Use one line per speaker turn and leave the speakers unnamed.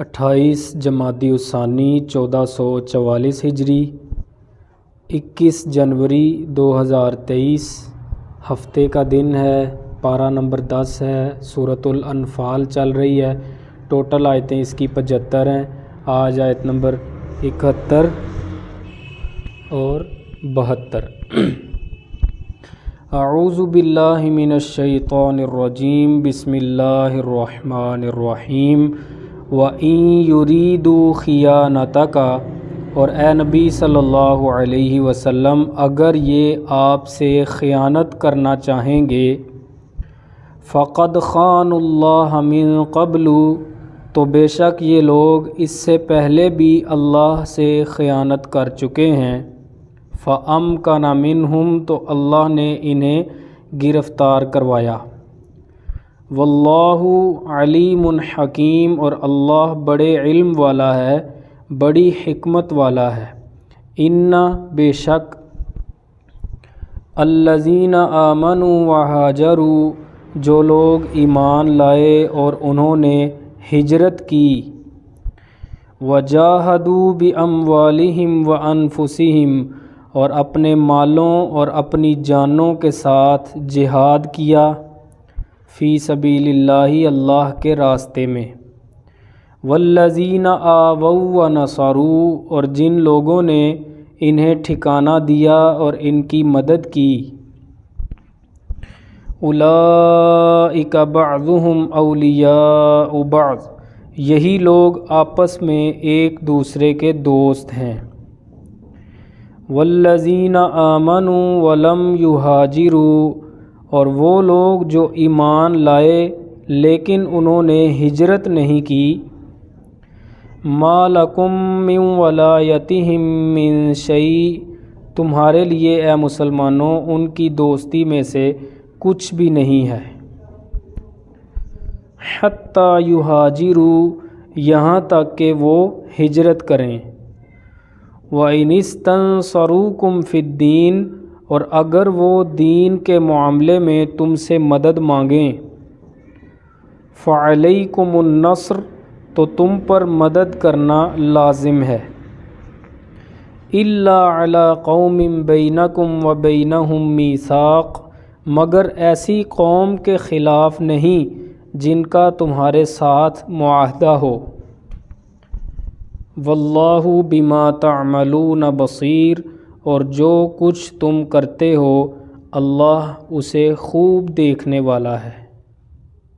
28 جمادی الثانی 1444 ہجری 21 جنوری 2023 ہفتے کا دن ہے۔ پارہ نمبر 10 ہے۔ سورۃ الانفال چل رہی ہے۔ ٹوٹل آیتیں اس کی 75 ہیں۔ آج آیت نمبر 71 اور 72۔ اعوذ باللہ من الشیطان الرجیم، بسم اللہ الرحمن الرحیم۔ وَإِن يُرِيدُوا خِيَانَتَكَ، اور اے نبی صلی اللہ علیہ وسلم اگر یہ آپ سے خیانت کرنا چاہیں گے، فَقَدْ خَانُوا اللَّهَ مِن قَبْلُ، تو بے شک یہ لوگ اس سے پہلے بھی اللہ سے خیانت کر چکے ہیں۔ فَأَمْكَنَ مِنْهُمْ، تو اللہ نے انہیں گرفتار کروایا۔ واللہ علیم حکیم، اور اللہ بڑے علم والا ہے، بڑی حکمت والا ہے۔ ان بے شک الذین آمنوا وہاجروا، جو لوگ ایمان لائے اور انہوں نے ہجرت کی، وجاہدوا باموالہم وانفسہم، اور اپنے مالوں اور اپنی جانوں کے ساتھ جہاد کیا، فی سبیل اللہ، اللہ کے راستے میں۔ والذین آووا ونصروا، اور جن لوگوں نے انہیں ٹھکانہ دیا اور ان کی مدد کی، اولئک بعضهم اولیاء بعض، یہی لوگ آپس میں ایک دوسرے کے دوست ہیں۔ والذین آمنوا ولم یہاجروا، اور وہ لوگ جو ایمان لائے لیکن انہوں نے ہجرت نہیں کی، ما لکم من ولایتہم من شیء، تمہارے لیے اے مسلمانوں ان کی دوستی میں سے کچھ بھی نہیں ہے۔ حتی یہاجروا، یہاں تک کہ وہ ہجرت کریں۔ وَإِنِ اسْتَنصَرُوكُمْ فِي الدِّينِ، اور اگر وہ دین کے معاملے میں تم سے مدد مانگیں، فَعَلَيْكُمُ النَّصْرُ، تو تم پر مدد کرنا لازم ہے۔ إِلَّا عَلَىٰ قَوْمٍ بَيْنَكُمْ وَبَيْنَهُم مِّيثَاقٌ، مگر ایسی قوم کے خلاف نہیں جن کا تمہارے ساتھ معاہدہ ہو۔ وَاللَّهُ بِمَا تَعْمَلُونَ بَصِيرٌ، اور جو کچھ تم کرتے ہو اللہ اسے خوب دیکھنے والا ہے۔